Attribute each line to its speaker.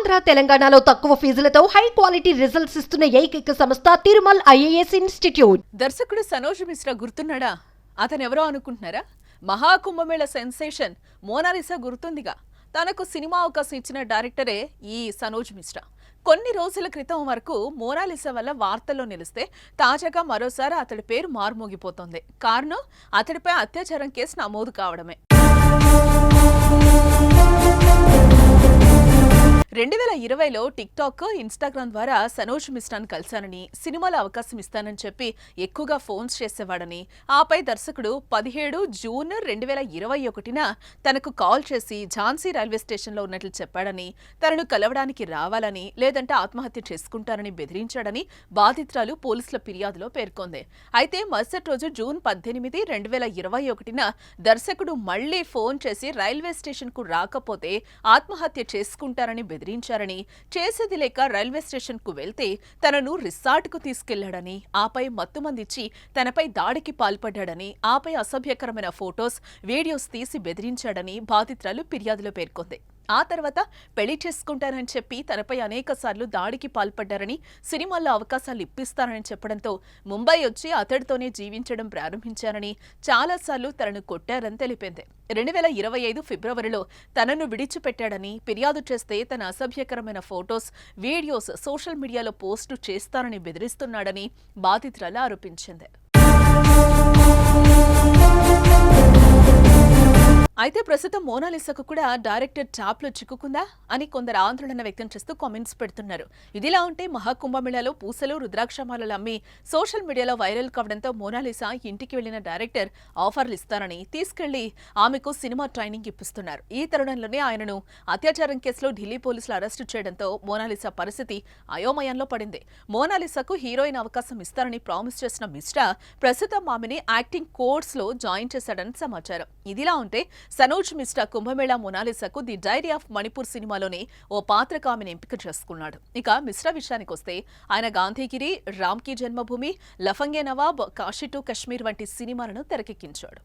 Speaker 1: ఆంధ్ర తెలంగాణలో తక్కువ ఫీజులతో high quality results ఇస్తున్న ఏకైక సంస్థ తిరుమల్ ఐఏఎస్ ఇన్స్టిట్యూట్.
Speaker 2: దర్శకుడు సనోజ్ మిశ్రా గుర్తున్నాడా? అతనెవరో అనుకుంటున్నారా? మహాకుంభమేళ సెన్సేషన్ మోనాలిసా గుర్తుందిగా. తనకు సినిమా అవకాశం ఇచ్చిన డైరెక్టరే ఈ సనోజ్ మిశ్రా. కొన్ని రోజుల క్రితం వరకు మోనాలిసా వల్ల వార్తల్లో నిలిస్తే తాజాగా మరోసారి అతడి పేరు మారుమోగిపోతోంది. కారణం అతడిపై అత్యాచారం కేసు నమోదు కావడమే. 2020లో టిక్టాక్, ఇన్స్టాగ్రామ్ ద్వారా సనోజ్ మిశ్రాను కలిశానని, సినిమాలో అవకాశం ఇస్తానని చెప్పి ఎక్కువగా ఫోన్స్ చేసేవాడని, ఆపై దర్శకుడు 17 జూన్ 2021న తనకు కాల్ చేసి ఝాన్సీ రైల్వే స్టేషన్లో ఉన్నట్లు చెప్పాడని, తనను కలవడానికి రావాలని లేదంటే ఆత్మహత్య చేసుకుంటారని బెదిరించాడని బాధితురాలు పోలీసుల ఫిర్యాదులో పేర్కొంది. అయితే మరుసటి రోజు జూన్ 18, 2021న దర్శకుడు మళ్లీ ఫోన్ చేసి రైల్వే స్టేషన్కు రాకపోతే ఆత్మహత్య చేసుకుంటారని బెదిరించారని, చేసేది లేక రైల్వే స్టేషన్ కు వెళ్తే తనను రిసార్ట్కు తీసుకెళ్లాడని, ఆపై మత్తుమందిచ్చి తనపై దాడికి పాల్పడ్డాడని, ఆపై అసభ్యకరమైన ఫోటోస్, వీడియోస్ తీసి బెదిరించాడని బాధితురాలు ఫిర్యాదులో పేర్కొంది. ఆ తర్వాత పెళ్లి చేసుకుంటానని చెప్పి తనపై అనేకసార్లు దాడికి పాల్పడ్డారని, సినిమాల్లో అవకాశాలు ఇప్పిస్తానని చెప్పడంతో ముంబై వచ్చి అతడితోనే జీవించడం ప్రారంభించారని, చాలాసార్లు తనను కొట్టారని తెలిపింది. 2025 ఫిబ్రవరిలో తనను విడిచిపెట్టాడని, ఫిర్యాదు చేస్తే తన అసభ్యకరమైన ఫోటోస్, వీడియోస్ సోషల్ మీడియాలో పోస్టు చేస్తానని బెదిరిస్తున్నాడని బాధితురాలు ఆరోపించింది. అయితే ప్రస్తుతం మోనాలిసాకు కూడా డైరెక్టర్ ట్రాప్లో చిక్కుకుందా అని కొందరు ఆందోళన వ్యక్తం చేస్తూ కామెంట్స్ పెడుతున్నారు. ఇదిలా ఉంటే మహాకుంభమేళాలో పూసలు, రుద్రాక్షమాలలు అమ్మి సోషల్ మీడియాలో వైరల్ కావడంతో మోనాలిసా ఇంటికి వెళ్లిన డైరెక్టర్ ఆఫర్లు ఇస్తారని తీసుకెళ్లి ఆమెకు సినిమా ట్రైనింగ్ ఇప్పిస్తున్నారు. ఈ తరుణంలోనే ఆయనను అత్యాచారం కేసులో ఢిల్లీ పోలీసులు అరెస్టు చేయడంతో మోనాలిసా పరిస్థితి అయోమయంలో పడింది. మోనాలిసాకు హీరోయిన్ అవకాశం ఇస్తారని ప్రామిస్ చేసిన మిశ్రా ప్రస్తుతం ఆమెని యాక్టింగ్ కోర్స్లో జాయిన్ చేశాడని సమాచారం. ఇదిలా ఉంటే సనోజ్ మిశ్రా కుంభమేళా మోనాలిసాకు ది డైరీ ఆఫ్ మణిపూర్ సినిమాలోనే ఓ పాత్రకు ఆమెను ఎంపిక చేసుకున్నాడు. ఇక మిశ్రా విషయానికి వస్తే ఆయన గాంధీగిరి, రామ్ కీ జన్మభూమి, లఫంగే నవాబ్, కాశీ టు కశ్మీర్ వంటి సినిమాలను తెరకెక్కించాడు.